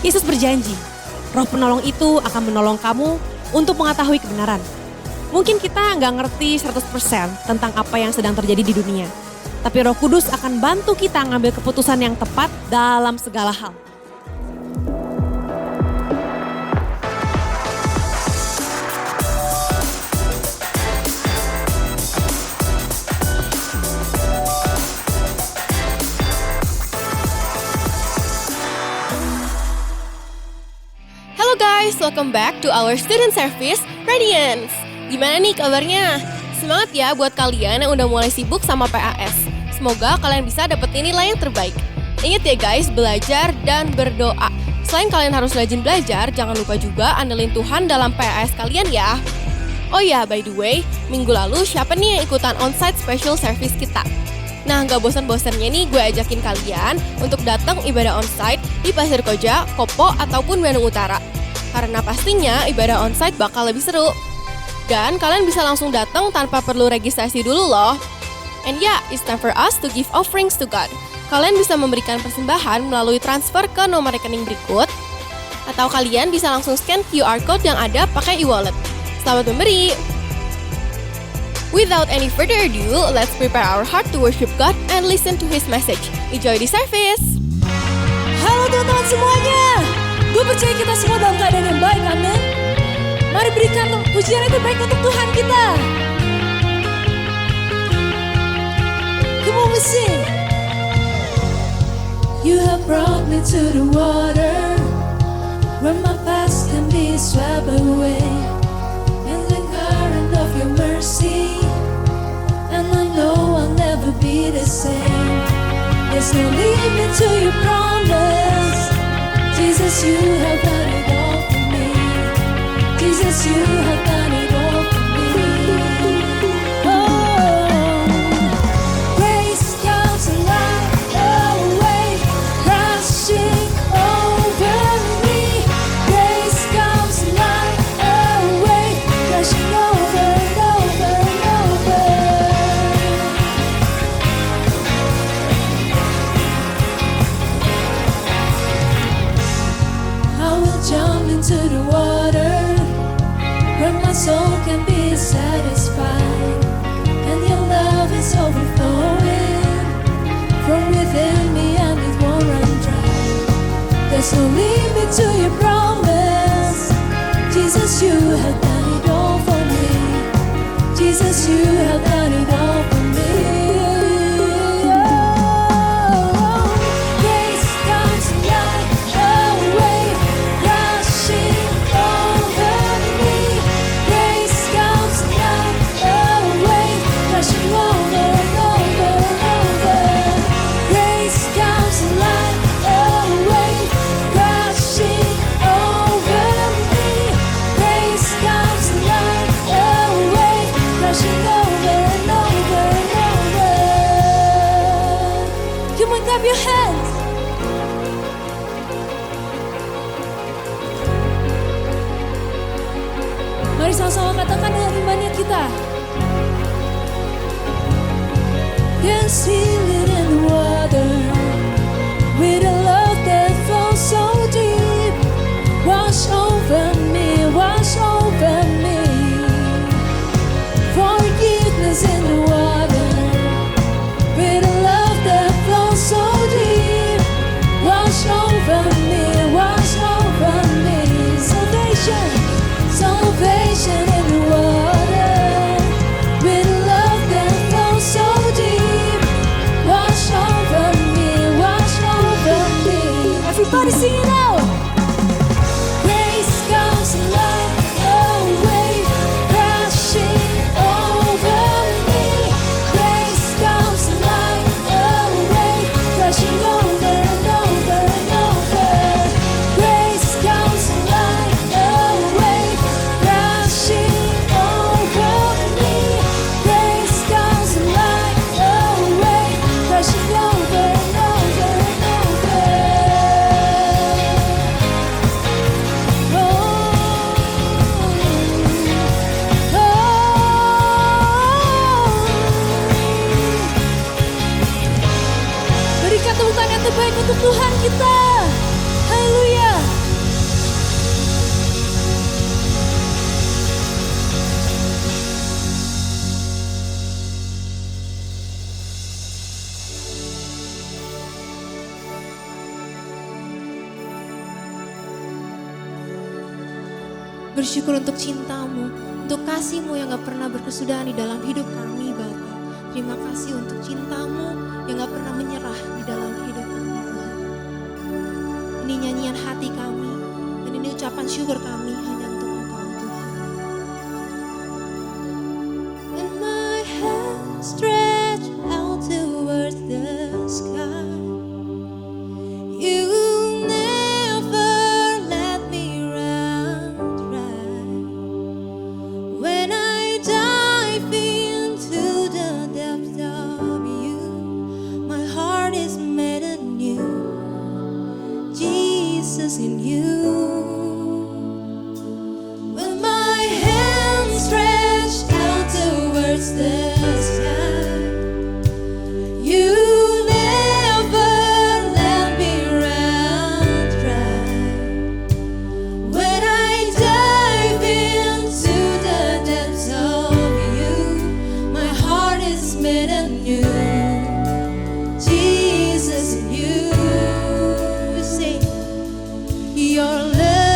Yesus berjanji, Roh penolong itu akan menolong kamu untuk mengetahui kebenaran. Mungkin kita nggak ngerti 100% tentang apa yang sedang terjadi di dunia. Tapi Roh Kudus akan bantu kita ngambil keputusan yang tepat dalam segala hal. Hello guys, welcome back to our student service, Radiance. Gimana nih kabarnya? Semangat ya buat kalian yang udah mulai sibuk sama PAS. Semoga kalian bisa dapetin nilai yang terbaik. Ingat ya guys, belajar dan berdoa. Selain kalian harus rajin belajar, jangan lupa juga andelin Tuhan dalam PAS kalian ya. Oh ya, by the way, minggu lalu siapa nih yang ikutan onsite special service kita? Nah, gak bosan-bosannya nih gue ajakin kalian untuk datang ibadah onsite di Pasir Koja, Kopo, ataupun Bandung Utara. Karena pastinya ibadah onsite bakal lebih seru. Dan kalian bisa langsung datang tanpa perlu registrasi dulu loh. And yeah, it's time for us to give offerings to God. Kalian bisa memberikan persembahan melalui transfer ke nomor rekening berikut. Atau kalian bisa langsung scan QR code yang ada pakai e-wallet. Selamat memberi! Without any further ado, let's prepare our heart to worship God and listen to His message. Enjoy the service! Halo teman-teman semuanya, gue percaya kita semua dalam keadaan yang baik, amin. Mari berikan pujian yang terbaik untuk Tuhan kita. Come on, we sing. You have brought me to the water, where my past can be swept away, in the current of your mercy, and I know I'll never be the same. There's no limit to your promise. Jesus, you have done it all for me. Jesus, you have done it all for me. Oh, grace comes like a wave crashing over me. Grace comes like a wave crashing over and over and over. I will jump into the water, where my soul can be satisfied, and your love is overflowing from within me, and it won't run dry. There's no limit to your promise. Jesus, you have done it all for me. Jesus, you have done it all for me. Oh, grace comes like a wave crashing over me. Grace comes like a wave crashing over and over and over. Grace comes like a wave crashing over me. Grace comes like a wave crashing over and over and over. Come on, clap your hands. Mari sama-sama katakan dengan imannya kita. Can seal it in the water with a love that flows so deep. Wash over me, wash over me. Forgiveness in the water with a love that flows so deep. Wash over me, wash over me. Salvation, salvation in the water with a love that flows so deep. Wash over me, wash over me. Everybody sing it out. Grace comes like a wave crashing over me. Grace comes like a wave crashing over and over and over. Grace comes like a wave crashing over me. Grace comes like a wave crashing over and over and over. Bersyukur untuk cintamu, untuk kasihmu yang gak pernah berkesudahan di dalam hidup kami Bapa. Terima kasih untuk cintamu yang gak pernah menyerah di dalam hidup kami Tuhan. Ini nyanyian hati kami, dan ini ucapan syukur kami hanya untuk Engkau Tuhan. And my hands stretch out towards the sky. You never let me run dry. When I dive into the depths of you, my heart is made anew. Jesus in you. When my hands stretch out towards the sky, you never let me run dry. When I dive into the depths of you, my heart is made anew. Jesus in you. Sing your love.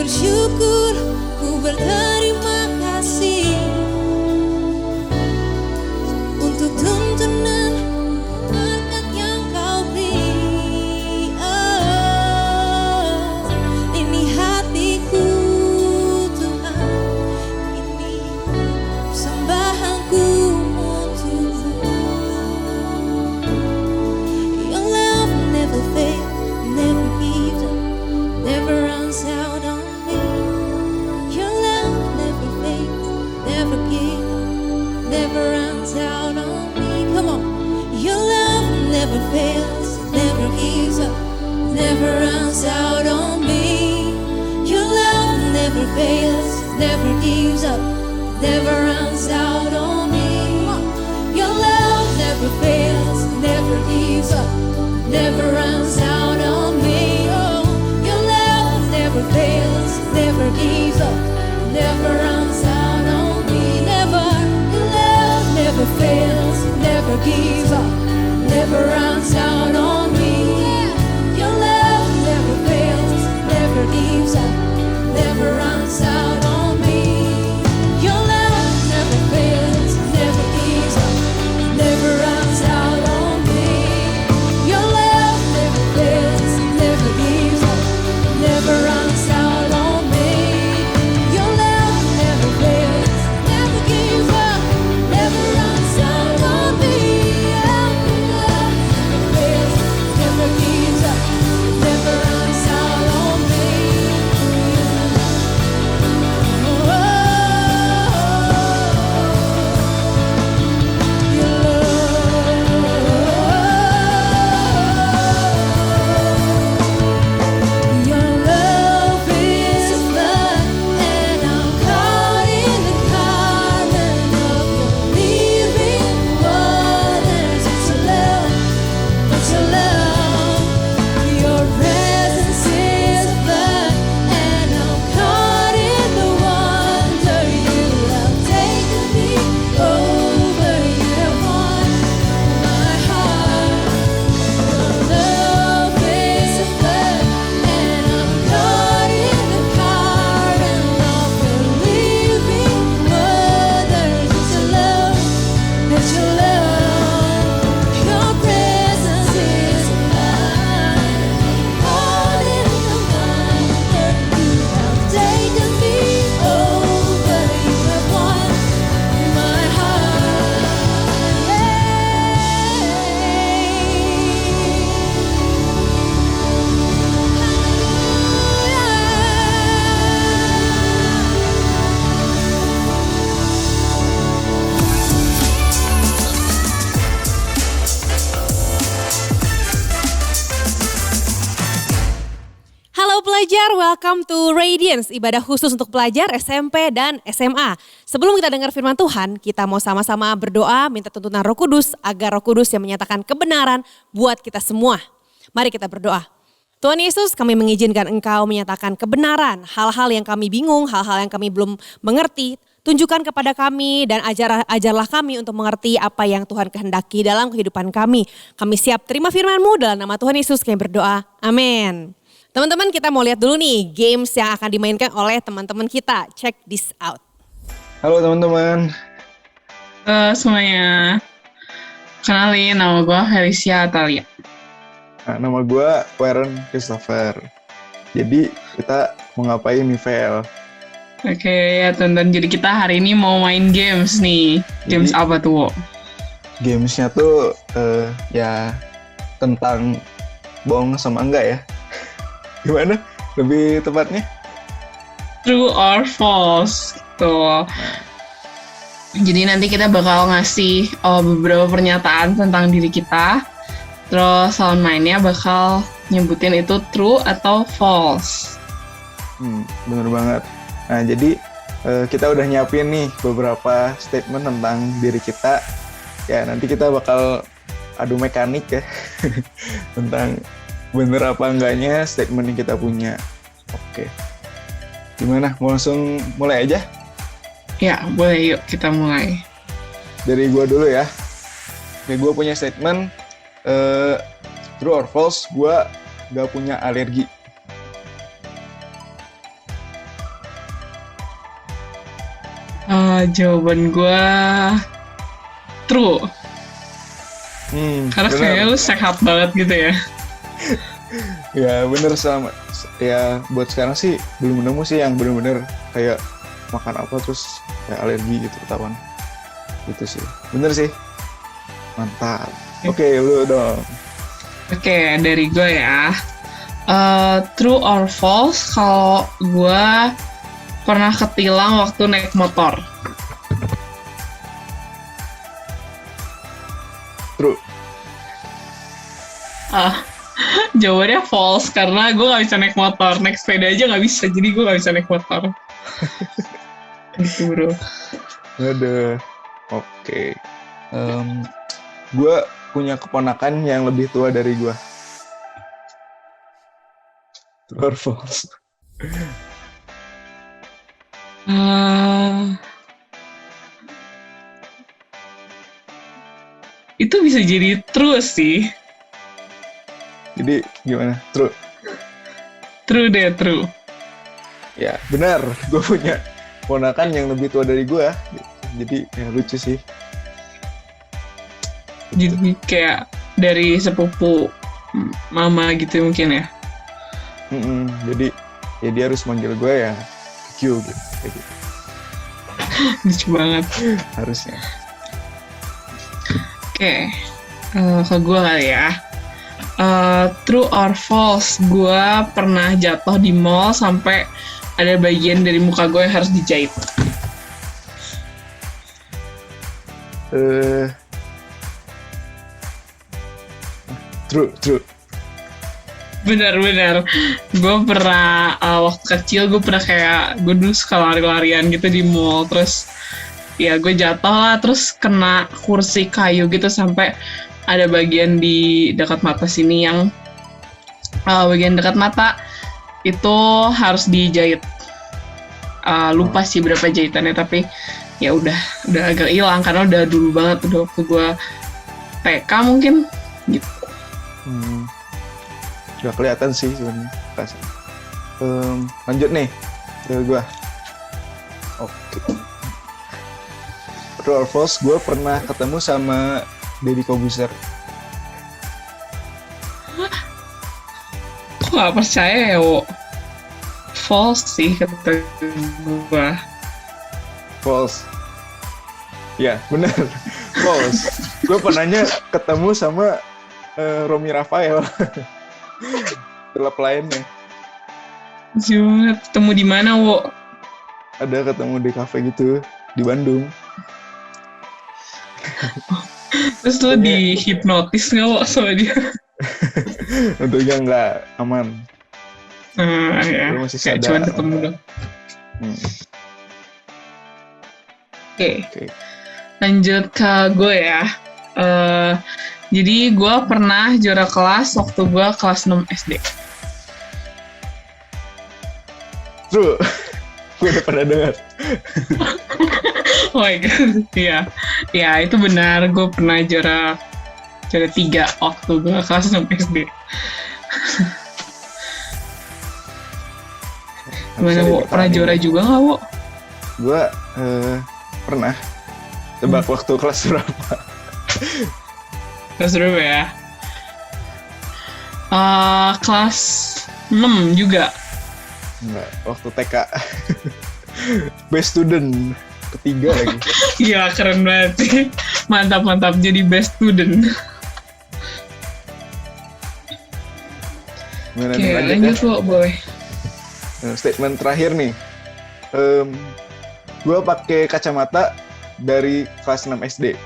bersyukur, ku berterima kasih untuk tuntunan berkat yang kau beri. Oh, ini hatiku Tuhan, ini persembahanku untukmu. Your love never fails, never gives up, never runs out on me. Your love never fades, never gives up, never runs out on me. Come on. Your love never fails, never gives up, never runs out on me. Your love never fails, never gives up, never runs out on me. Your love never fails, never gives up, never runs out on me. Oh, your love never fails, never gives up, never runs out on me. Never, your love never fails, never gives up, never runs out on me. Your love never fails, never gives up, never runs out on me. Your love never fails, never gives up, never runs out on me. Your love never fails, never gives up, never runs out on me. Your love never fails, never gives up, never runs out on me. Your love never fails, never gives up, never runs out on me. Your love is blood, and I'm caught in the current of your living waters. It's your love, it's your love. Your presence is blood, and I'm caught in the wonder. You have taken me over, you have won my heart. Your love is blood, and I'm caught in the current of your living waters. It's your love, it's your love. Your presence is mine, caught in the wonder. You have taken me over, you have won my Halo pelajar, welcome to Radiance, ibadah khusus untuk pelajar SMP dan SMA. Sebelum kita dengar firman Tuhan, kita mau sama-sama berdoa minta tuntunan Roh Kudus agar Roh Kudus yang menyatakan kebenaran buat kita semua. Mari kita berdoa. Tuhan Yesus, kami mengizinkan Engkau menyatakan kebenaran, hal-hal yang kami bingung, hal-hal yang kami belum mengerti. Tunjukkan kepada kami dan ajarlah kami untuk mengerti apa yang Tuhan kehendaki dalam kehidupan kami. Kami siap terima firman-Mu dalam nama Tuhan Yesus kami berdoa. Amin. Teman-teman, kita mau lihat dulu nih games yang akan dimainkan oleh teman-teman kita. Check this out. Halo teman-teman. Halo semuanya, kenalin nama gue Felicia Atalia. Nah, nama gue Warren Christopher. Jadi kita mau ngapain nih, Vel? Oke ya teman-teman, jadi kita hari ini mau main games nih. Games apa tuh? Gamesnya tuh ya tentang bohong sama enggak ya. Gimana lebih tepatnya? True or false gitu. Jadi nanti kita bakal ngasih beberapa pernyataan tentang diri kita. Terus lawan mainnya bakal nyebutin itu true atau false. Bener banget. Nah jadi kita udah nyiapin nih beberapa statement tentang diri kita. Ya nanti kita bakal adu mekanik ya tentang bener apa enggaknya statement yang kita punya. Oke. Gimana? Mau langsung mulai aja? Ya boleh, yuk kita mulai. Dari gua dulu ya. Oke, gua punya statement true or false, gua gak punya alergi. Jawaban gue true. Karena bener. kayaknya lu sehat banget gitu ya. Ya bener, sama ya buat sekarang sih belum nemu sih yang bener-bener kayak makan apa terus kayak alergi gitu ketahuan. Gitu sih. Bener sih. Mantap. Oke, lu dong. Oke, dari gue ya. True or false kalau gue pernah ketilang waktu naik motor. True. Jawabannya false karena gue gak bisa naik motor. Naik sepeda aja gak bisa, jadi gue gak bisa naik motor. Gitu bro. Ada. Oke. Gue punya keponakan yang lebih tua dari gue. True or false? Itu bisa jadi true sih. Jadi gimana? True. True deh, true. Ya benar. Gue punya keponakan yang lebih tua dari gue. Jadi ya lucu sih. Jadi kayak dari sepupu mama gitu mungkin ya. Jadi ya dia harus manggil gue ya Q gitu. Kayak gitu. Lucu banget. Harusnya. Oke, ke gue kali ya. True or false, gue pernah jatuh di mall sampai ada bagian dari muka gue yang harus dijahit. True. Benar. Gue pernah waktu kecil gue pernah kayak gue dulu suka lari-larian gitu di mall, terus ya gue jatuh lah, terus kena kursi kayu gitu sampai ada bagian di dekat mata sini yang bagian dekat mata itu harus dijahit. Lupa sih berapa jahitannya, tapi ya udah agak hilang karena udah dulu banget, udah waktu gue TK mungkin gitu. Gak kelihatan sih sebenarnya. Lanjut nih ke gue. Oke. True or false, gue pernah ketemu sama Deddy Kobuser. Kok gak percaya ya, Wo? False sih kata gue. False. Ya benar. False. Gue pernahnya ketemu sama Romi Rafael. Klub lainnya. Jangan ketemu di mana, Wo? Ada ketemu di kafe gitu di Bandung. Terus lo dihipnotis nggak, Wo, sama dia? Untungnya nggak aman. Ya. Dia masih Kayak sadar. cuma ketemu dong. Oke. Lanjut ke gue ya. Jadi gue pernah juara kelas waktu gue kelas 6 SD. True. Gue udah pernah dengar. Oh my god, iya. Ya itu benar, gue pernah juara 3 waktu gue kelas 6 SD. Gimana, Wo? Pernah juara juga nggak, Wo? Gue pernah. Tebak waktu kelas berapa? Kelas berapa ya? Kelas 6 juga. Enggak, waktu TK. Best student. Ketiga lagi. Gila, keren banget sih. Mantap. Jadi best student. Gimana Oke, nih, lanjut ya? Wo, boleh. Statement terakhir nih. Gue pakai kacamata dari kelas 6 SD.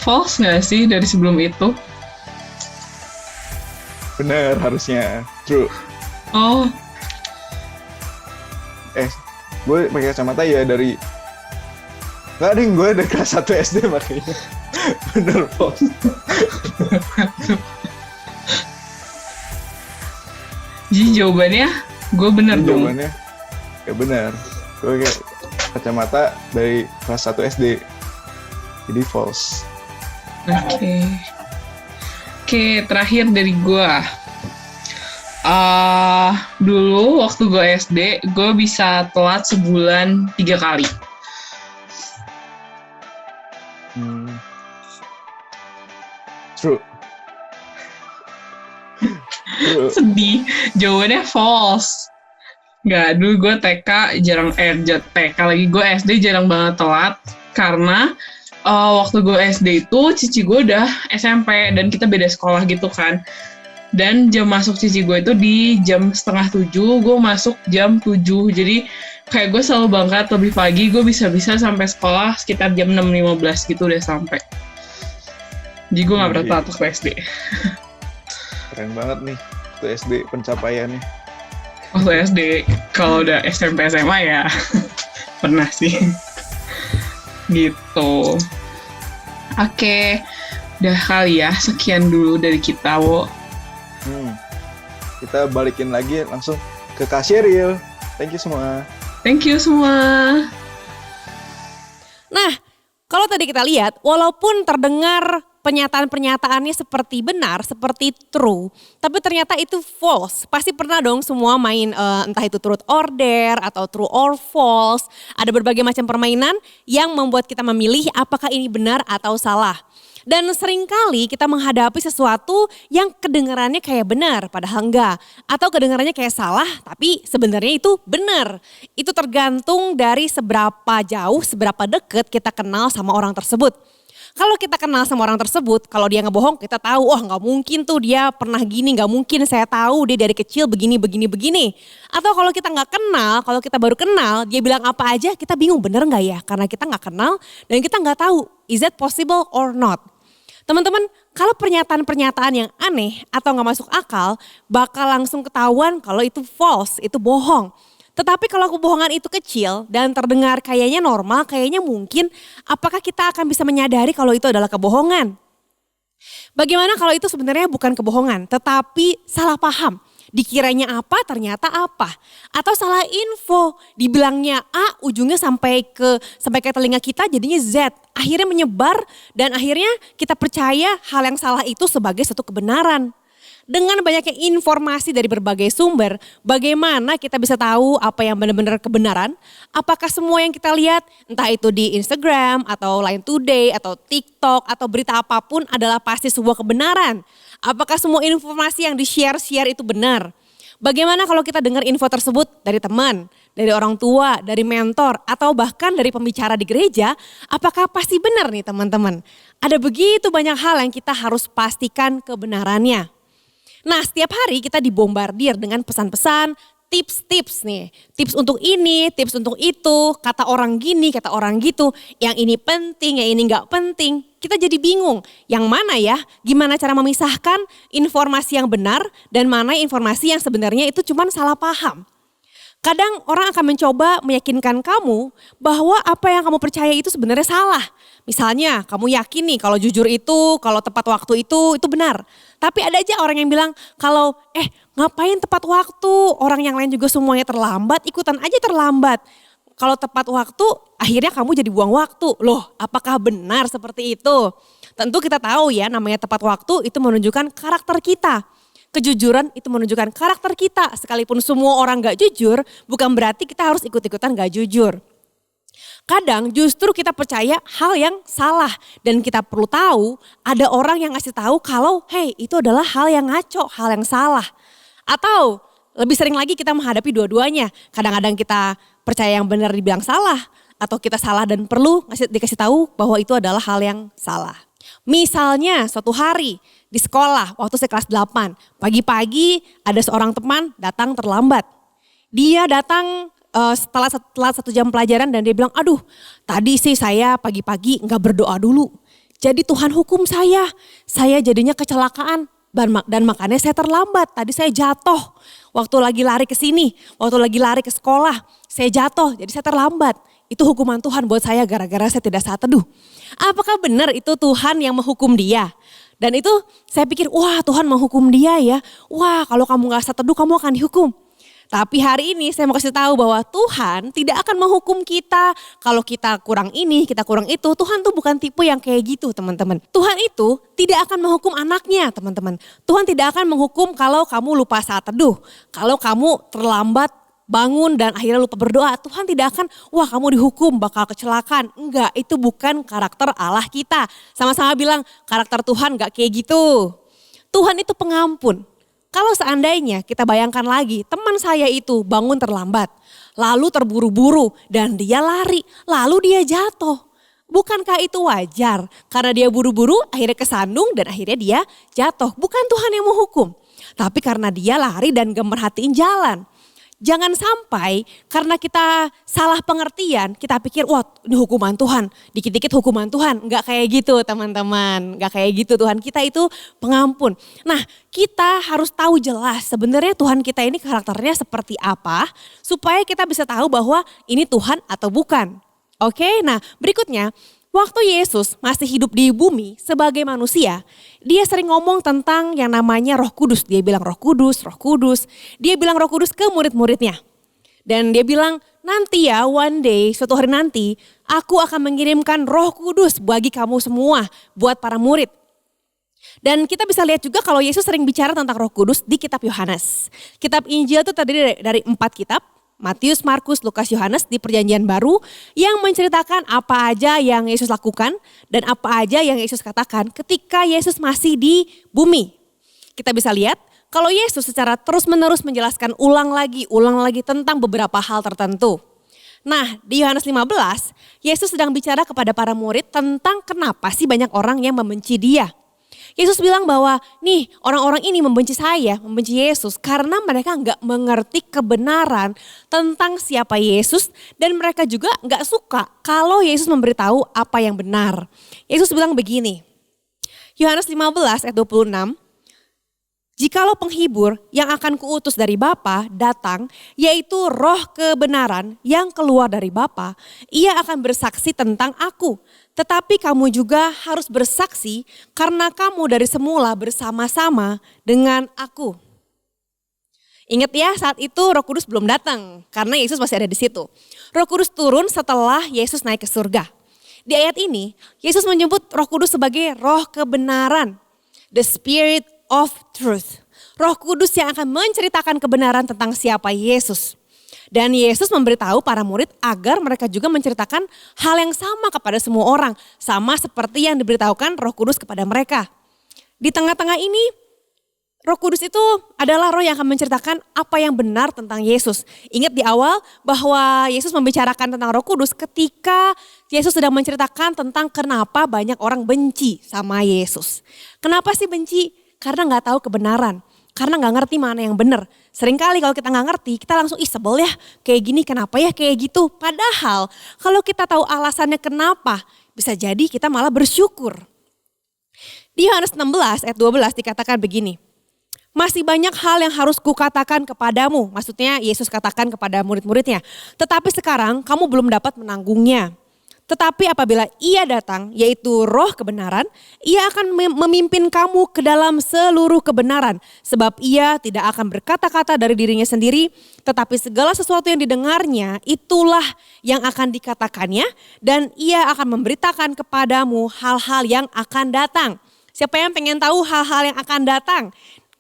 False nggak sih dari sebelum itu? Bener, harusnya. True. Oh, Gue pakai kacamata ya dari... Nggak, ding, gue dari kelas 1 SD makanya. Bener, false. jadi jawabannya gue bener Jadi dong. jawabannya, ya bener. Gue pakai kacamata dari kelas 1 SD. Jadi false. Oke, terakhir dari gue. Dulu waktu gue SD, gue bisa telat sebulan 3 kali. True. True. Sedih. Jawabannya false. Nggak, dulu gue TK TK lagi, gue SD jarang banget telat. Karena waktu gue SD itu cici gue udah SMP dan kita beda sekolah gitu kan. Dan jam masuk cici gue itu di jam 6:30, gue masuk jam 7. Jadi kayak gue selalu berangkat lebih pagi, gue bisa-bisa sampai sekolah sekitar jam 6:15 gitu udah sampai. Jadi gue gak pernah telat waktu SD. Keren banget nih waktu SD pencapaiannya. Waktu SD, kalau udah SMP SMA ya pernah sih. Gitu. Oke, udah kali ya, sekian dulu dari kita, Wo. Kita balikin lagi langsung ke Kak Sheryl. Thank you semua. Thank you semua. Nah, kalau tadi kita lihat, walaupun terdengar pernyataan-pernyataannya seperti benar, seperti true, tapi ternyata itu false. Pasti pernah dong semua main entah itu truth or dare atau true or false. Ada berbagai macam permainan yang membuat kita memilih apakah ini benar atau salah. Dan seringkali kita menghadapi sesuatu yang kedengarannya kayak benar padahal enggak. Atau kedengarannya kayak salah tapi sebenarnya itu benar. Itu tergantung dari seberapa jauh, seberapa dekat kita kenal sama orang tersebut. Kalau kita kenal sama orang tersebut, kalau dia ngebohong kita tahu, oh nggak mungkin tuh dia pernah gini, nggak mungkin saya tahu dia dari kecil begini. Atau kalau kita nggak kenal, kalau kita baru kenal, dia bilang apa aja kita bingung bener nggak ya? Karena kita nggak kenal dan kita nggak tahu is that possible or not. Teman-teman, kalau pernyataan-pernyataan yang aneh atau nggak masuk akal, bakal langsung ketahuan kalau itu false, itu bohong. Tetapi kalau kebohongan itu kecil dan terdengar kayaknya normal, kayaknya mungkin, apakah kita akan bisa menyadari kalau itu adalah kebohongan? Bagaimana kalau itu sebenarnya bukan kebohongan, tetapi salah paham? Dikiranya apa, ternyata apa. Atau salah info, dibilangnya A, ujungnya sampai ke telinga kita jadinya Z. Akhirnya menyebar dan akhirnya kita percaya hal yang salah itu sebagai satu kebenaran. Dengan banyaknya informasi dari berbagai sumber, bagaimana kita bisa tahu apa yang benar-benar kebenaran? Apakah semua yang kita lihat, entah itu di Instagram atau Line Today atau TikTok atau berita apapun adalah pasti sebuah kebenaran? Apakah semua informasi yang di-share itu benar? Bagaimana kalau kita dengar info tersebut dari teman, dari orang tua, dari mentor, atau bahkan dari pembicara di gereja? Apakah pasti benar nih teman-teman? Ada begitu banyak hal yang kita harus pastikan kebenarannya. Nah, setiap hari kita dibombardir dengan pesan-pesan, tips-tips nih. Tips untuk ini, tips untuk itu, kata orang gini, kata orang gitu. Yang ini penting, yang ini gak penting. Kita jadi bingung, yang mana ya? Gimana cara memisahkan informasi yang benar dan mana informasi yang sebenarnya itu cuma salah paham. Kadang orang akan mencoba meyakinkan kamu bahwa apa yang kamu percaya itu sebenarnya salah. Misalnya kamu yakin nih kalau jujur itu, kalau tepat waktu itu benar. Tapi ada aja orang yang bilang kalau ngapain tepat waktu, orang yang lain juga semuanya terlambat, ikutan aja terlambat. Kalau tepat waktu akhirnya kamu jadi buang waktu. Loh, apakah benar seperti itu? Tentu kita tahu ya namanya tepat waktu itu menunjukkan karakter kita. Kejujuran itu menunjukkan karakter kita. Sekalipun semua orang gak jujur, bukan berarti kita harus ikut-ikutan gak jujur. Kadang justru kita percaya hal yang salah. Dan kita perlu tahu ada orang yang ngasih tahu kalau hey itu adalah hal yang ngaco, hal yang salah. Atau lebih sering lagi kita menghadapi dua-duanya. Kadang-kadang kita percaya yang benar dibilang salah. Atau kita salah dan perlu dikasih tahu bahwa itu adalah hal yang salah. Misalnya suatu hari di sekolah waktu saya kelas 8. Pagi-pagi ada seorang teman datang terlambat. Dia datang setelah 1 jam pelajaran dan dia bilang aduh tadi sih saya pagi-pagi gak berdoa dulu. Jadi Tuhan hukum saya jadinya kecelakaan dan makanya saya terlambat. Tadi saya jatuh waktu lagi lari ke sini, waktu lagi lari ke sekolah. Saya jatuh jadi saya terlambat. Itu hukuman Tuhan buat saya gara-gara saya tidak saat teduh. Apakah benar itu Tuhan yang menghukum dia? Dan itu saya pikir wah Tuhan menghukum dia ya. Wah kalau kamu gak saat teduh kamu akan dihukum. Tapi hari ini saya mau kasih tahu bahwa Tuhan tidak akan menghukum kita kalau kita kurang ini, kita kurang itu. Tuhan tuh bukan tipe yang kayak gitu teman-teman. Tuhan itu tidak akan menghukum anaknya teman-teman. Tuhan tidak akan menghukum kalau kamu lupa saat teduh. Kalau kamu terlambat bangun dan akhirnya lupa berdoa. Tuhan tidak akan, wah kamu dihukum bakal kecelakaan. Enggak, itu bukan karakter Allah kita. Sama-sama bilang karakter Tuhan enggak kayak gitu. Tuhan itu pengampun. Kalau seandainya kita bayangkan lagi teman saya itu bangun terlambat, lalu terburu-buru dan dia lari, lalu dia jatuh. Bukankah itu wajar? Karena dia buru-buru akhirnya kesandung dan akhirnya dia jatuh. Bukan Tuhan yang menghukum, tapi karena dia lari dan gak merhatiin jalan. Jangan sampai karena kita salah pengertian, kita pikir wah ini hukuman Tuhan, dikit-dikit hukuman Tuhan. Enggak kayak gitu teman-teman, enggak kayak gitu Tuhan kita itu pengampun. Nah kita harus tahu jelas sebenarnya Tuhan kita ini karakternya seperti apa supaya kita bisa tahu bahwa ini Tuhan atau bukan. Oke, nah berikutnya. Waktu Yesus masih hidup di bumi sebagai manusia, dia sering ngomong tentang yang namanya Roh Kudus. Dia bilang Roh Kudus, Roh Kudus. Dia bilang Roh Kudus ke murid-muridnya. Dan dia bilang nanti ya one day, suatu hari nanti aku akan mengirimkan Roh Kudus bagi kamu semua buat para murid. Dan kita bisa lihat juga kalau Yesus sering bicara tentang Roh Kudus di kitab Yohanes. Kitab Injil itu terdiri dari 4 kitab. Matius, Markus, Lukas, Yohanes di Perjanjian Baru yang menceritakan apa aja yang Yesus lakukan dan apa aja yang Yesus katakan ketika Yesus masih di bumi. Kita bisa lihat kalau Yesus secara terus-menerus menjelaskan ulang lagi tentang beberapa hal tertentu. Nah di Yohanes 15, Yesus sedang bicara kepada para murid tentang kenapa sih banyak orang yang membenci dia. Yesus bilang bahwa nih orang-orang ini membenci saya, membenci Yesus karena mereka nggak mengerti kebenaran tentang siapa Yesus dan mereka juga nggak suka kalau Yesus memberitahu apa yang benar. Yesus bilang begini, Yohanes 15 ayat 26, jikalau penghibur yang akan kuutus dari Bapa datang, yaitu roh kebenaran yang keluar dari Bapa, ia akan bersaksi tentang aku. Tetapi kamu juga harus bersaksi karena kamu dari semula bersama-sama dengan aku. Ingat ya saat itu Roh Kudus belum datang karena Yesus masih ada di situ. Roh Kudus turun setelah Yesus naik ke surga. Di ayat ini Yesus menyebut Roh Kudus sebagai roh kebenaran. The Spirit of Truth. Roh Kudus yang akan menceritakan kebenaran tentang siapa Yesus. Dan Yesus memberitahu para murid agar mereka juga menceritakan hal yang sama kepada semua orang. Sama seperti yang diberitahukan Roh Kudus kepada mereka. Di tengah-tengah ini Roh Kudus itu adalah roh yang akan menceritakan apa yang benar tentang Yesus. Ingat di awal bahwa Yesus membicarakan tentang Roh Kudus ketika Yesus sedang menceritakan tentang kenapa banyak orang benci sama Yesus. Kenapa sih benci? Karena gak tahu kebenaran. Karena gak ngerti mana yang benar. Seringkali kalau kita gak ngerti, kita langsung sebel ya. Kayak gini kenapa ya kayak gitu. Padahal kalau kita tahu alasannya kenapa, bisa jadi kita malah bersyukur. Di Yohanes 16 ayat 12 dikatakan begini. Masih banyak hal yang harus kukatakan kepadamu. Maksudnya Yesus katakan kepada murid-muridnya. Tetapi sekarang kamu belum dapat menanggungnya. Tetapi apabila ia datang, yaitu roh kebenaran, ia akan memimpin kamu ke dalam seluruh kebenaran. Sebab ia tidak akan berkata-kata dari dirinya sendiri, tetapi segala sesuatu yang didengarnya, itulah yang akan dikatakannya. Dan ia akan memberitakan kepadamu hal-hal yang akan datang. Siapa yang pengen tahu hal-hal yang akan datang?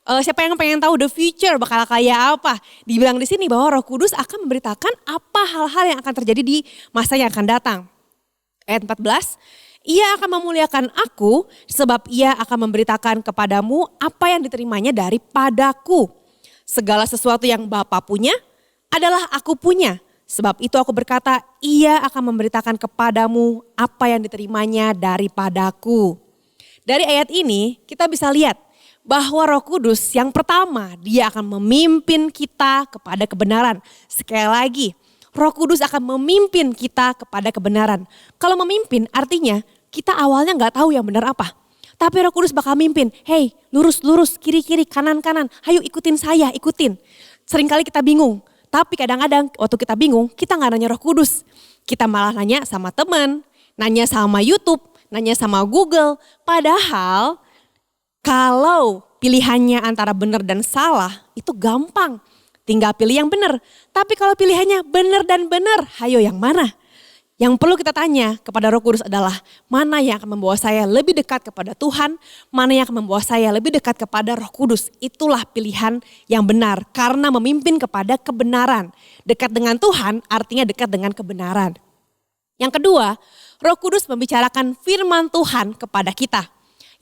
Siapa yang pengen tahu the future bakal kayak apa? Dibilang di sini bahwa Roh Kudus akan memberitakan apa hal-hal yang akan terjadi di masa yang akan datang. Ayat 14, ia akan memuliakan aku sebab ia akan memberitakan kepadamu apa yang diterimanya daripadaku. Segala sesuatu yang Bapa punya adalah aku punya. Sebab itu aku berkata ia akan memberitakan kepadamu apa yang diterimanya daripadaku. Dari ayat ini kita bisa lihat bahwa Roh Kudus yang pertama dia akan memimpin kita kepada kebenaran. Sekali lagi. Roh Kudus akan memimpin kita kepada kebenaran. Kalau memimpin artinya kita awalnya gak tahu yang benar apa. Tapi Roh Kudus bakal mimpin. Hey lurus-lurus, kiri-kiri, kanan-kanan. Ayo ikutin saya, ikutin. Seringkali kita bingung. Tapi kadang-kadang waktu kita bingung kita gak nanya Roh Kudus. Kita malah nanya sama teman, nanya sama YouTube, nanya sama Google. Padahal kalau pilihannya antara benar dan salah itu gampang. tinggal pilih yang benar. Tapi kalau pilihannya benar dan benar, hayo yang mana? Yang perlu kita tanya kepada Roh Kudus adalah mana yang akan membawa saya lebih dekat kepada Tuhan, mana yang akan membawa saya lebih dekat kepada Roh Kudus. Itulah pilihan yang benar karena memimpin kepada kebenaran. Dekat dengan Tuhan artinya dekat dengan kebenaran. Yang kedua, Roh Kudus membicarakan firman Tuhan kepada kita.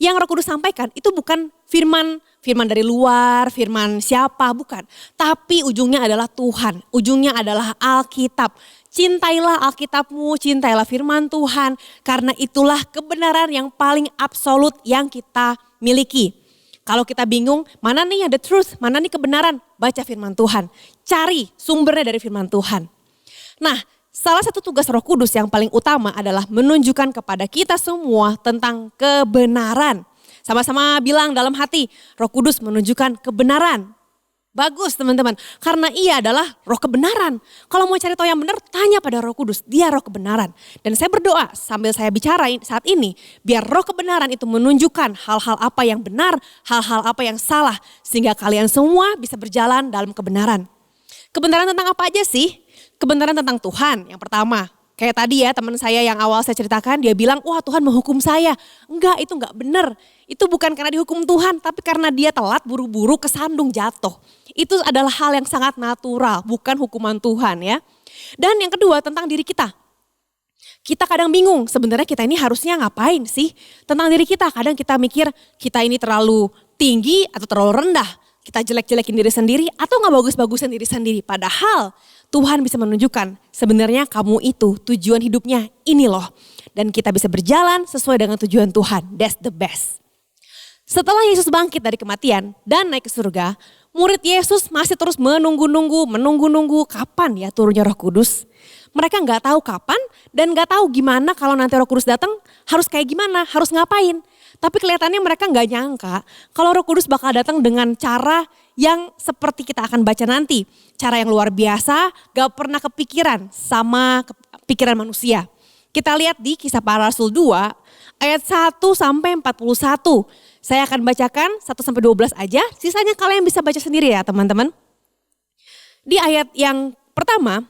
Yang Roh Kudus sampaikan itu bukan firman dari luar, firman siapa, bukan. Tapi ujungnya adalah Tuhan, ujungnya adalah Alkitab. Cintailah Alkitabmu, cintailah firman Tuhan. Karena itulah kebenaran yang paling absolut yang kita miliki. Kalau kita bingung, mana nih yang the truth, mana nih kebenaran? Baca firman Tuhan, cari sumbernya dari firman Tuhan. Nah, salah satu tugas Roh Kudus yang paling utama adalah menunjukkan kepada kita semua tentang kebenaran. Sama-sama bilang dalam hati, Roh Kudus menunjukkan kebenaran. Bagus teman-teman, karena ia adalah roh kebenaran. Kalau mau cari tahu yang benar, tanya pada Roh Kudus, dia roh kebenaran. Dan saya berdoa sambil saya bicara saat ini, biar roh kebenaran itu menunjukkan hal-hal apa yang benar, hal-hal apa yang salah. Sehingga kalian semua bisa berjalan dalam kebenaran. Kebenaran tentang apa aja sih? Kebenaran tentang Tuhan yang pertama. Kayak tadi ya teman saya yang awal saya ceritakan, dia bilang wah Tuhan menghukum saya. Enggak, itu enggak benar. Itu bukan karena dihukum Tuhan, tapi karena dia telat buru-buru kesandung jatuh. Itu adalah hal yang sangat natural, bukan hukuman Tuhan ya. Dan yang kedua tentang diri kita. Kita kadang bingung sebenarnya kita ini harusnya ngapain sih tentang diri kita. Kadang kita mikir kita ini terlalu tinggi atau terlalu rendah. Kita jelek-jelekin diri sendiri atau nggak bagus-bagusin diri sendiri. Padahal Tuhan bisa menunjukkan sebenarnya kamu itu tujuan hidupnya ini loh. Dan kita bisa berjalan sesuai dengan tujuan Tuhan. That's the best. Setelah Yesus bangkit dari kematian dan naik ke surga, murid Yesus masih terus menunggu kapan ya turunnya Roh Kudus. Mereka nggak tahu kapan dan nggak tahu gimana kalau nanti Roh Kudus datang harus kayak gimana, harus ngapain. Tapi kelihatannya mereka nggak nyangka kalau Roh Kudus bakal datang dengan cara yang seperti kita akan baca nanti. Cara yang luar biasa, gak pernah kepikiran sama pikiran manusia. Kita lihat di Kisah Para Rasul 2 ayat 1 sampai 41. Saya akan bacakan 1 sampai 12 aja, sisanya kalian bisa baca sendiri ya teman-teman. Di ayat yang pertama,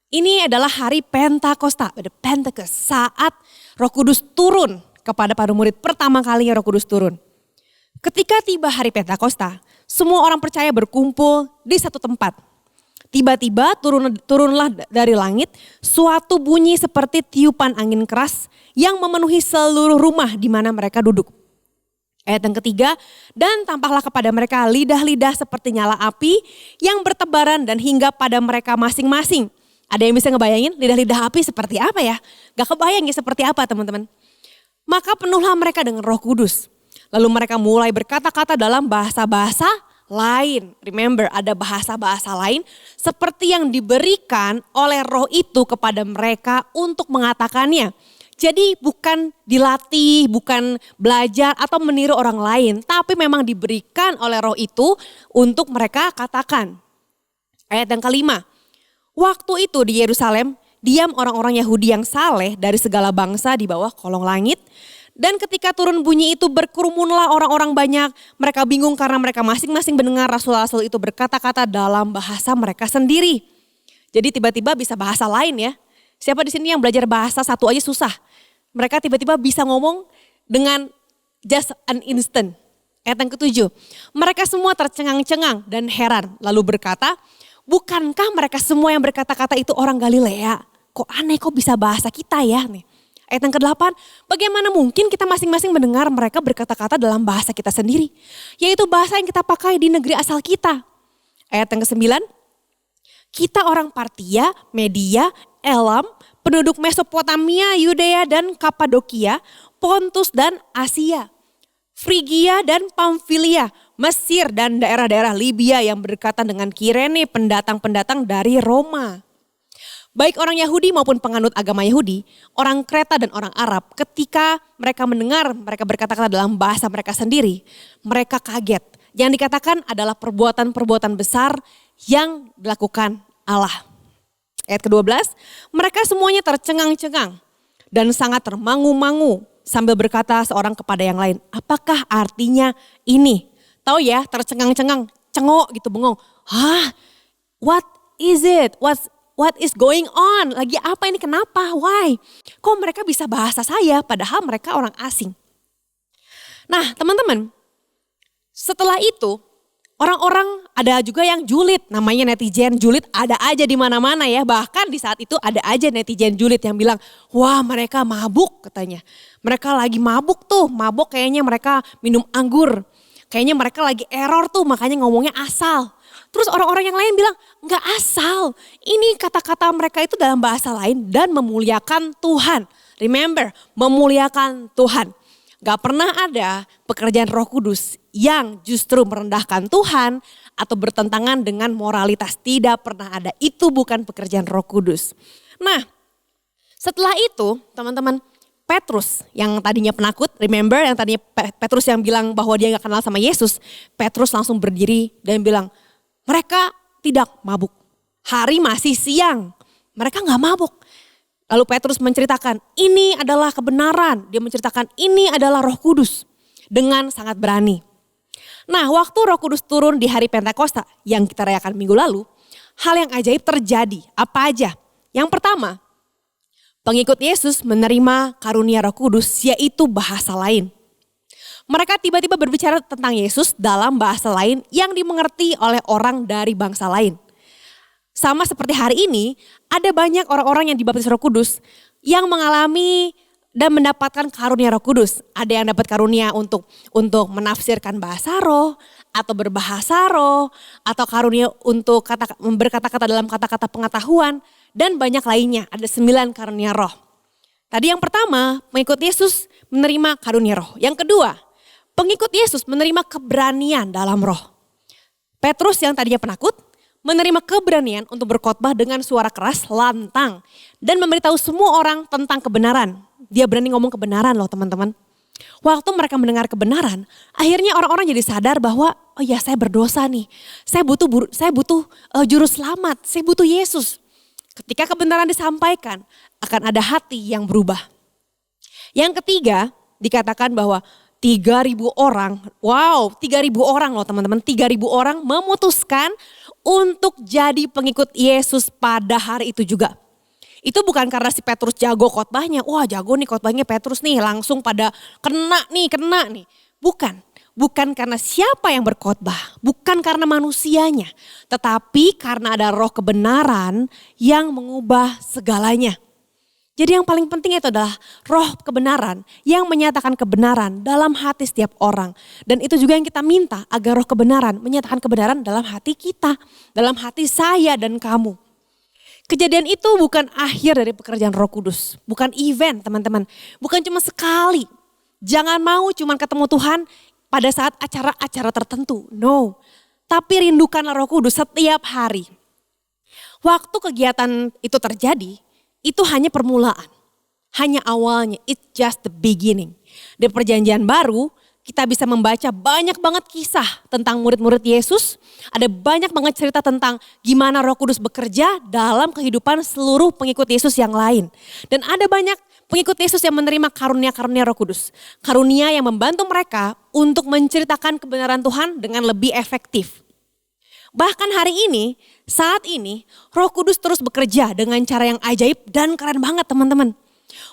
ini adalah hari Pentakosta, the Pentecost, saat Roh Kudus turun kepada para murid, pertama kalinya Roh Kudus turun. Ketika tiba hari Pentakosta, semua orang percaya berkumpul di satu tempat. Tiba-tiba turunlah dari langit suatu bunyi seperti tiupan angin keras yang memenuhi seluruh rumah di mana mereka duduk. Ayat yang ketiga, dan tampaklah kepada mereka lidah-lidah seperti nyala api yang bertebaran dan hinggap pada mereka masing-masing. Ada yang bisa ngebayangin lidah-lidah api seperti apa ya? Gak kebayang ya seperti apa teman-teman. Maka penuhlah mereka dengan Roh Kudus. Lalu mereka mulai berkata-kata dalam bahasa-bahasa lain. Remember, ada bahasa-bahasa lain seperti yang diberikan oleh Roh itu kepada mereka untuk mengatakannya. Jadi bukan dilatih, bukan belajar atau meniru orang lain, tapi memang diberikan oleh Roh itu untuk mereka katakan. Ayat yang kelima, waktu itu di Yerusalem diam orang-orang Yahudi yang saleh dari segala bangsa di bawah kolong langit. Dan ketika turun bunyi itu berkerumunlah orang-orang banyak. Mereka bingung karena mereka masing-masing mendengar rasul-rasul itu berkata-kata dalam bahasa mereka sendiri. Jadi tiba-tiba bisa bahasa lain ya. Siapa di sini yang belajar bahasa satu aja susah. Mereka tiba-tiba bisa ngomong dengan just an instant. Ayat yang ketujuh. Mereka semua tercengang-cengang dan heran. Lalu berkata, bukankah mereka semua yang berkata-kata itu orang Galilea? Kok aneh kok bisa bahasa kita ya nih. Ayat yang ke-8, bagaimana mungkin kita masing-masing mendengar mereka berkata-kata dalam bahasa kita sendiri. Yaitu bahasa yang kita pakai di negeri asal kita. Ayat yang ke-9, kita orang Partia, Media, Elam, penduduk Mesopotamia, Yudea dan Kapadokia, Pontus dan Asia, Frigia dan Pamfilia, Mesir dan daerah-daerah Libya yang berdekatan dengan Kirene, pendatang-pendatang dari Roma. Baik orang Yahudi maupun penganut agama Yahudi, orang Kreta dan orang Arab, ketika mereka mendengar mereka berkata-kata dalam bahasa mereka sendiri, mereka kaget. Yang dikatakan adalah perbuatan-perbuatan besar yang dilakukan Allah. Ayat ke-12, mereka semuanya tercengang-cengang dan sangat termangu-mangu sambil berkata seorang kepada yang lain, apakah artinya ini? Tahu ya, tercengang-cengang, cengok gitu, bengong. Hah, what is it? What is going on? Lagi apa ini? Kenapa? Why? Kok mereka bisa bahasa saya padahal mereka orang asing? Nah teman-teman, setelah itu orang-orang ada juga yang julid, namanya netizen julid ada aja di mana-mana ya. Bahkan di saat itu ada aja netizen julid yang bilang, wah mereka mabuk katanya. Mereka lagi mabuk tuh, mabuk kayaknya mereka minum anggur. Kayaknya mereka lagi error tuh makanya ngomongnya asal. Terus orang-orang yang lain bilang, enggak asal. Ini kata-kata mereka itu dalam bahasa lain dan memuliakan Tuhan. Remember, memuliakan Tuhan. Gak pernah ada pekerjaan Roh Kudus yang justru merendahkan Tuhan atau bertentangan dengan moralitas. Tidak pernah ada. Itu bukan pekerjaan Roh Kudus. Nah, setelah itu teman-teman, Petrus yang tadinya penakut, remember yang tadinya Petrus yang bilang bahwa dia gak kenal sama Yesus. Petrus langsung berdiri dan bilang, mereka tidak mabuk. Hari masih siang, mereka gak mabuk. Lalu Petrus menceritakan, ini adalah kebenaran. Dia menceritakan ini adalah Roh Kudus dengan sangat berani. Nah, waktu Roh Kudus turun di hari Pentakosta yang kita rayakan minggu lalu, hal yang ajaib terjadi. Apa aja? Yang pertama, pengikut Yesus menerima karunia Roh Kudus yaitu bahasa lain. Mereka tiba-tiba berbicara tentang Yesus dalam bahasa lain yang dimengerti oleh orang dari bangsa lain. Sama seperti hari ini, ada banyak orang-orang yang dibaptis Roh Kudus yang mengalami dan mendapatkan karunia Roh Kudus. Ada yang dapat karunia untuk menafsirkan bahasa roh, atau berbahasa roh, atau karunia untuk berkata-kata dalam kata-kata pengetahuan, dan banyak lainnya. Ada 9 karunia roh. Tadi yang pertama, pengikut Yesus menerima karunia roh. Yang kedua, pengikut Yesus menerima keberanian dalam roh. Petrus yang tadinya penakut, menerima keberanian untuk berkhotbah dengan suara keras, lantang. Dan memberitahu semua orang tentang kebenaran. Dia berani ngomong kebenaran loh teman-teman. Waktu mereka mendengar kebenaran, akhirnya orang-orang jadi sadar bahwa, oh ya saya berdosa nih. Saya butuh juru selamat, saya butuh Yesus. Ketika kebenaran disampaikan, akan ada hati yang berubah. Yang ketiga, dikatakan bahwa 3.000 orang, wow 3.000 orang loh teman-teman. 3.000 orang memutuskan untuk jadi pengikut Yesus pada hari itu juga. Itu bukan karena si Petrus jago khotbahnya. Wah jago nih khotbahnya Petrus nih, langsung pada kena nih. Bukan karena siapa yang berkhotbah, bukan karena manusianya. Tetapi karena ada roh kebenaran yang mengubah segalanya. Jadi yang paling penting itu adalah roh kebenaran yang menyatakan kebenaran dalam hati setiap orang. Dan itu juga yang kita minta agar roh kebenaran menyatakan kebenaran dalam hati kita. Dalam hati saya dan kamu. Kejadian itu bukan akhir dari pekerjaan Roh Kudus. Bukan event teman-teman. Bukan cuma sekali. Jangan mau cuma ketemu Tuhan pada saat acara-acara tertentu. No. Tapi rindukanlah Roh Kudus setiap hari. Waktu kegiatan itu terjadi, itu hanya permulaan. Hanya awalnya, it's just the beginning. Di perjanjian baru, kita bisa membaca banyak banget kisah tentang murid-murid Yesus. Ada banyak banget cerita tentang gimana Roh Kudus bekerja dalam kehidupan seluruh pengikut Yesus yang lain. Dan ada banyak pengikut Yesus yang menerima karunia-karunia Roh Kudus. Karunia yang membantu mereka untuk menceritakan kebenaran Tuhan dengan lebih efektif. Bahkan hari ini, saat ini Roh Kudus terus bekerja dengan cara yang ajaib dan keren banget teman-teman.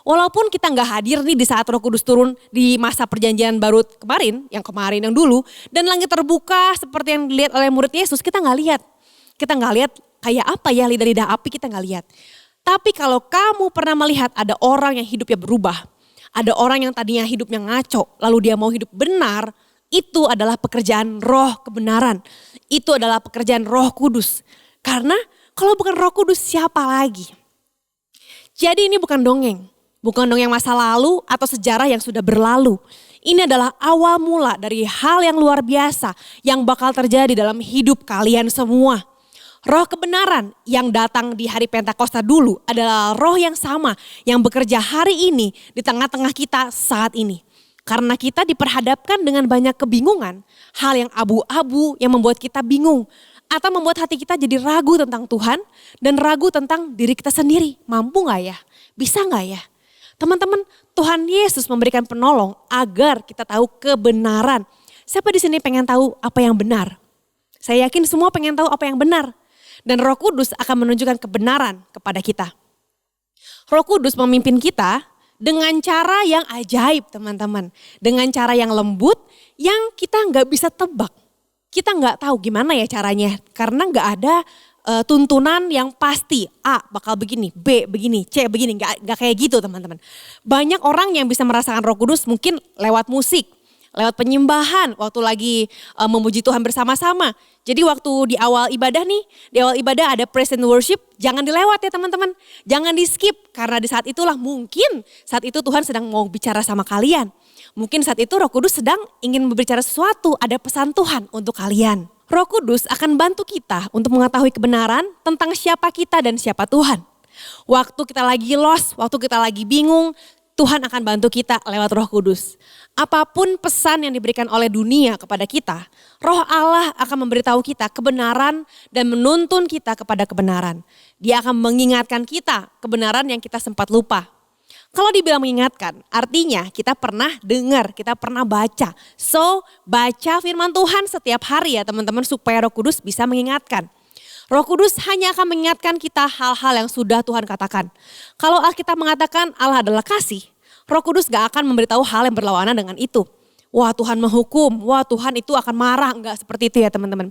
Walaupun kita gak hadir nih di saat Roh Kudus turun di masa perjanjian baru kemarin yang dulu. Dan langit terbuka seperti yang dilihat oleh murid Yesus, kita gak lihat. Kita gak lihat kayak apa ya lidah-lidah api, kita gak lihat. Tapi kalau kamu pernah melihat ada orang yang hidupnya berubah. Ada orang yang tadinya hidupnya ngaco, lalu dia mau hidup benar. Itu adalah pekerjaan roh kebenaran. Itu adalah pekerjaan Roh Kudus. Karena kalau bukan Roh Kudus siapa lagi? Jadi ini bukan dongeng. Bukan dongeng masa lalu atau sejarah yang sudah berlalu. Ini adalah awal mula dari hal yang luar biasa yang bakal terjadi dalam hidup kalian semua. Roh kebenaran yang datang di hari Pentakosta dulu adalah roh yang sama yang bekerja hari ini di tengah-tengah kita saat ini. Karena kita diperhadapkan dengan banyak kebingungan, hal yang abu-abu yang membuat kita bingung. Atau membuat hati kita jadi ragu tentang Tuhan dan ragu tentang diri kita sendiri. Mampu gak ya? Bisa gak ya? Teman-teman, Tuhan Yesus memberikan penolong agar kita tahu kebenaran. Siapa di sini pengen tahu apa yang benar? Saya yakin semua pengen tahu apa yang benar. Dan Roh Kudus akan menunjukkan kebenaran kepada kita. Roh Kudus memimpin kita dengan cara yang ajaib teman-teman. Dengan cara yang lembut yang kita nggak bisa tebak. Kita nggak tahu gimana ya caranya karena nggak ada tuntunan yang pasti. A bakal begini, B begini, C begini. Nggak kayak gitu teman-teman. Banyak orang yang bisa merasakan Roh Kudus mungkin lewat musik. Lewat penyembahan, waktu lagi memuji Tuhan bersama-sama. Jadi waktu di awal ibadah nih, di awal ibadah ada praise and worship, jangan dilewat ya teman-teman. Jangan di skip, karena di saat itulah mungkin saat itu Tuhan sedang mau bicara sama kalian. Mungkin saat itu Roh Kudus sedang ingin berbicara sesuatu, ada pesan Tuhan untuk kalian. Roh Kudus akan bantu kita untuk mengetahui kebenaran tentang siapa kita dan siapa Tuhan. Waktu kita lagi lost, waktu kita lagi bingung, Tuhan akan bantu kita lewat Roh Kudus. Apapun pesan yang diberikan oleh dunia kepada kita, Roh Allah akan memberitahu kita kebenaran dan menuntun kita kepada kebenaran. Dia akan mengingatkan kita kebenaran yang kita sempat lupa. Kalau dibilang mengingatkan, artinya kita pernah dengar, kita pernah baca. So, baca firman Tuhan setiap hari ya teman-teman supaya Roh Kudus bisa mengingatkan. Roh Kudus hanya akan mengingatkan kita hal-hal yang sudah Tuhan katakan. Kalau Alkitab mengatakan Allah adalah kasih, Roh Kudus gak akan memberitahu hal yang berlawanan dengan itu. Wah Tuhan menghukum, wah Tuhan itu akan marah. Enggak seperti itu ya teman-teman.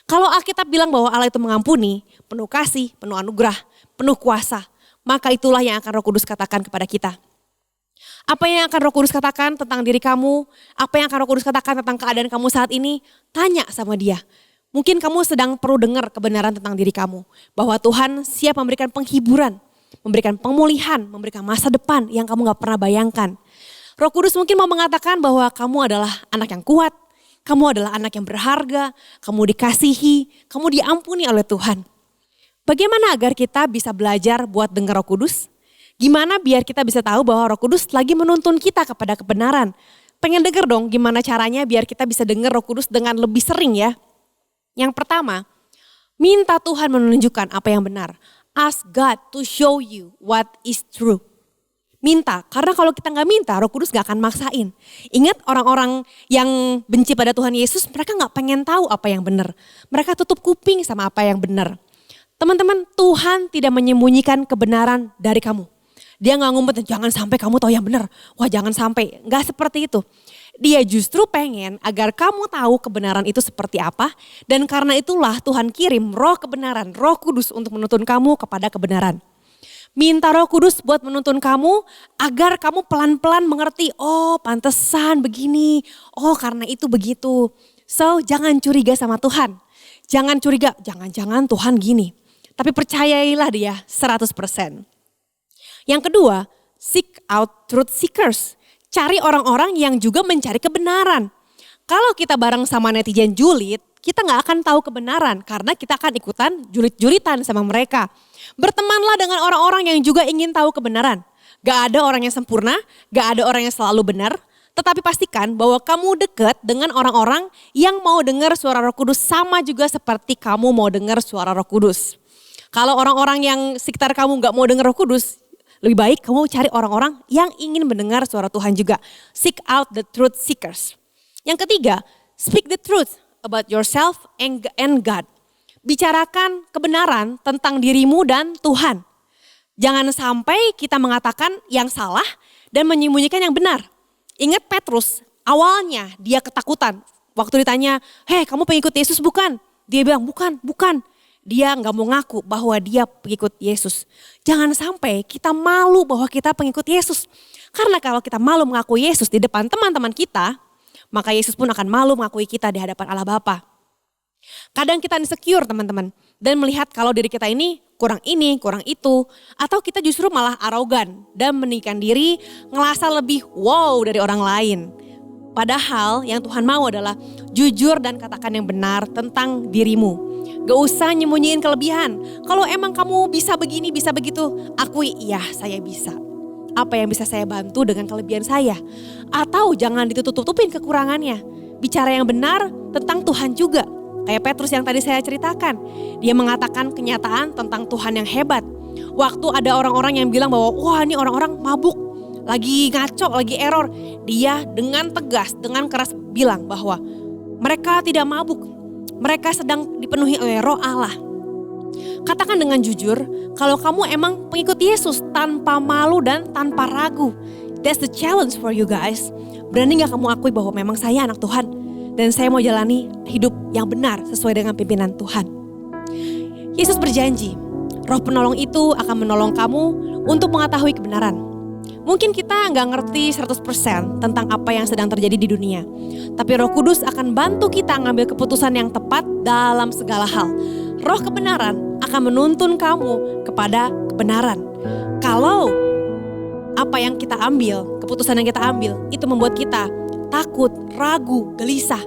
Kalau Alkitab bilang bahwa Allah itu mengampuni, penuh kasih, penuh anugerah, penuh kuasa, maka itulah yang akan Roh Kudus katakan kepada kita. Apa yang akan Roh Kudus katakan tentang diri kamu, apa yang akan Roh Kudus katakan tentang keadaan kamu saat ini, tanya sama dia. Mungkin kamu sedang perlu dengar kebenaran tentang diri kamu. Bahwa Tuhan siap memberikan penghiburan, memberikan pemulihan, memberikan masa depan yang kamu gak pernah bayangkan. Roh Kudus mungkin mau mengatakan bahwa kamu adalah anak yang kuat, kamu adalah anak yang berharga, kamu dikasihi, kamu diampuni oleh Tuhan. Bagaimana agar kita bisa belajar buat dengar Roh Kudus? Gimana biar kita bisa tahu bahwa Roh Kudus lagi menuntun kita kepada kebenaran? Pengen denger dong gimana caranya biar kita bisa dengar Roh Kudus dengan lebih sering ya? Yang pertama, minta Tuhan menunjukkan apa yang benar. Ask God to show you what is true. Minta, karena kalau kita gak minta, Roh Kudus gak akan maksain. Ingat orang-orang yang benci pada Tuhan Yesus, mereka gak pengen tahu apa yang benar. Mereka tutup kuping sama apa yang benar. Teman-teman, Tuhan tidak menyembunyikan kebenaran dari kamu. Dia gak ngumpetin, jangan sampai kamu tahu yang benar. Wah jangan sampai, gak seperti itu. Dia justru pengen agar kamu tahu kebenaran itu seperti apa. Dan karena itulah Tuhan kirim roh kebenaran, Roh Kudus untuk menuntun kamu kepada kebenaran. Minta Roh Kudus buat menuntun kamu agar kamu pelan-pelan mengerti, oh pantesan begini, oh karena itu begitu. So jangan curiga sama Tuhan. Jangan curiga, jangan-jangan Tuhan gini. Tapi percayailah dia 100%. Yang kedua, seek out truth seekers. Cari orang-orang yang juga mencari kebenaran. Kalau kita bareng sama netizen julid, kita gak akan tahu kebenaran karena kita akan ikutan julid-julitan sama mereka. Bertemanlah dengan orang-orang yang juga ingin tahu kebenaran. Gak ada orang yang sempurna, gak ada orang yang selalu benar. Tetapi pastikan bahwa kamu dekat dengan orang-orang yang mau dengar suara Roh Kudus sama juga seperti kamu mau dengar suara Roh Kudus. Kalau orang-orang yang sekitar kamu gak mau dengar Roh Kudus, lebih baik kamu cari orang-orang yang ingin mendengar suara Tuhan juga. Seek out the truth seekers. Yang ketiga, speak the truth about yourself and God. Bicarakan kebenaran tentang dirimu dan Tuhan. Jangan sampai kita mengatakan yang salah dan menyembunyikan yang benar. Ingat Petrus, awalnya dia ketakutan. Waktu ditanya, hei kamu pengikut Yesus bukan? Dia bilang bukan. Dia gak mau ngaku bahwa dia pengikut Yesus. Jangan sampai kita malu bahwa kita pengikut Yesus. Karena kalau kita malu mengaku Yesus di depan teman-teman kita, maka Yesus pun akan malu mengakui kita di hadapan Allah Bapa. Kadang kita insecure teman-teman. Dan melihat kalau diri kita ini, kurang itu. Atau kita justru malah arogan dan meninggikan diri, ngerasa lebih wow dari orang lain. Padahal yang Tuhan mau adalah jujur dan katakan yang benar tentang dirimu. Gak usah nyembunyiin kelebihan. Kalau emang kamu bisa begini, bisa begitu, akui iya saya bisa. Apa yang bisa saya bantu dengan kelebihan saya. Atau jangan ditutup-tutupin kekurangannya. Bicara yang benar tentang Tuhan juga. Kayak Petrus yang tadi saya ceritakan. Dia mengatakan kenyataan tentang Tuhan yang hebat. Waktu ada orang-orang yang bilang bahwa wah ini orang-orang mabuk. Lagi ngaco, lagi error. Dia dengan tegas, dengan keras bilang bahwa mereka tidak mabuk. Mereka sedang dipenuhi oleh roh Allah. Katakan dengan jujur kalau kamu emang pengikut Yesus tanpa malu dan tanpa ragu. That's the challenge for you guys. Berani gak kamu akui bahwa memang saya anak Tuhan dan saya mau jalani hidup yang benar sesuai dengan pimpinan Tuhan. Yesus berjanji, Roh penolong itu akan menolong kamu untuk mengetahui kebenaran. Mungkin kita gak ngerti 100% tentang apa yang sedang terjadi di dunia. Tapi Roh Kudus akan bantu kita ngambil keputusan yang tepat dalam segala hal. Roh kebenaran akan menuntun kamu kepada kebenaran. Kalau apa yang kita ambil, keputusan yang kita ambil, itu membuat kita takut, ragu, gelisah,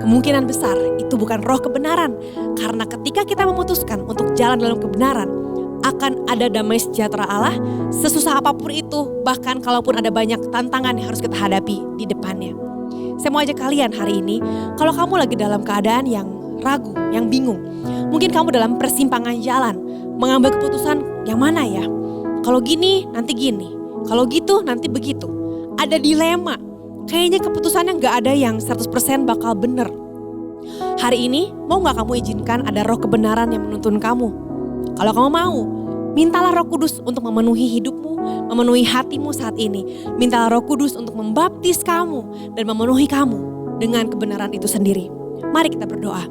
kemungkinan besar itu bukan roh kebenaran. Karena ketika kita memutuskan untuk jalan dalam kebenaran, akan ada damai sejahtera Allah sesusah apapun itu, bahkan kalaupun ada banyak tantangan yang harus kita hadapi di depannya. Saya mau ajak kalian hari ini, kalau kamu lagi dalam keadaan yang ragu, yang bingung, mungkin kamu dalam persimpangan jalan, mengambil keputusan yang mana ya? Kalau gini, nanti gini. Kalau gitu, nanti begitu. Ada dilema. Kayaknya keputusannya gak ada yang 100% bakal bener. Hari ini, mau gak kamu izinkan ada roh kebenaran yang menuntun kamu? Kalau kamu mau, mintalah Roh Kudus untuk memenuhi hidupmu, memenuhi hatimu saat ini. Mintalah Roh Kudus untuk membaptis kamu dan memenuhi kamu dengan kebenaran itu sendiri. Mari kita berdoa.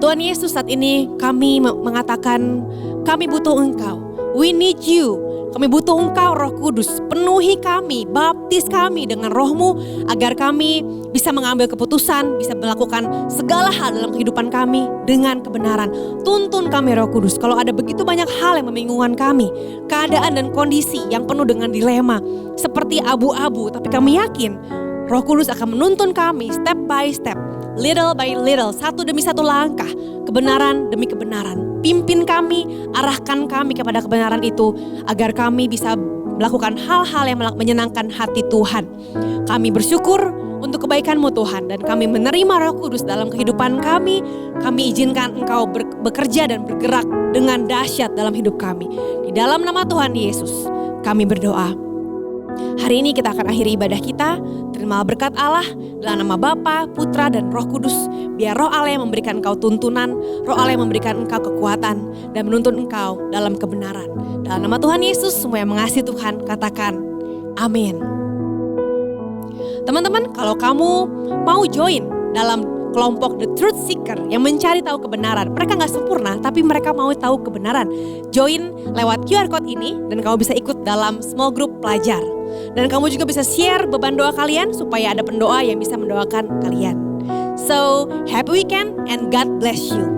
Tuhan Yesus, saat ini kami mengatakan kami butuh Engkau. We need you. Kami butuh Engkau Roh Kudus. Penuhi kami, baptis kami dengan Roh-Mu agar kami bisa mengambil keputusan, bisa melakukan segala hal dalam kehidupan kami dengan kebenaran. Tuntun kami Roh Kudus. Kalau ada begitu banyak hal yang membingungkan kami, keadaan dan kondisi yang penuh dengan dilema seperti abu-abu, tapi kami yakin Roh Kudus akan menuntun kami step by step, little by little, satu demi satu langkah, kebenaran demi kebenaran. Pimpin kami, arahkan kami kepada kebenaran itu agar kami bisa melakukan hal-hal yang menyenangkan hati Tuhan. Kami bersyukur untuk kebaikan-Mu Tuhan dan kami menerima Roh Kudus dalam kehidupan kami. Kami izinkan Engkau bekerja dan bergerak dengan dahsyat dalam hidup kami. Di dalam nama Tuhan Yesus kami berdoa. Hari ini kita akan akhiri ibadah kita. Terima berkat Allah dalam nama Bapa, Putra, dan Roh Kudus. Biar Roh Allah yang memberikan engkau tuntunan, Roh Allah yang memberikan engkau kekuatan, dan menuntun engkau dalam kebenaran. Dalam nama Tuhan Yesus, semua yang mengasihi Tuhan, katakan amin. Teman-teman, kalau kamu mau join dalam kelompok The Truth Seeker yang mencari tahu kebenaran. Mereka gak sempurna, tapi mereka mau tahu kebenaran. Join lewat QR Code ini dan kamu bisa ikut dalam small group pelajar. Dan kamu juga bisa share beban doa kalian supaya ada pendoa yang bisa mendoakan kalian. So, happy weekend and God bless you.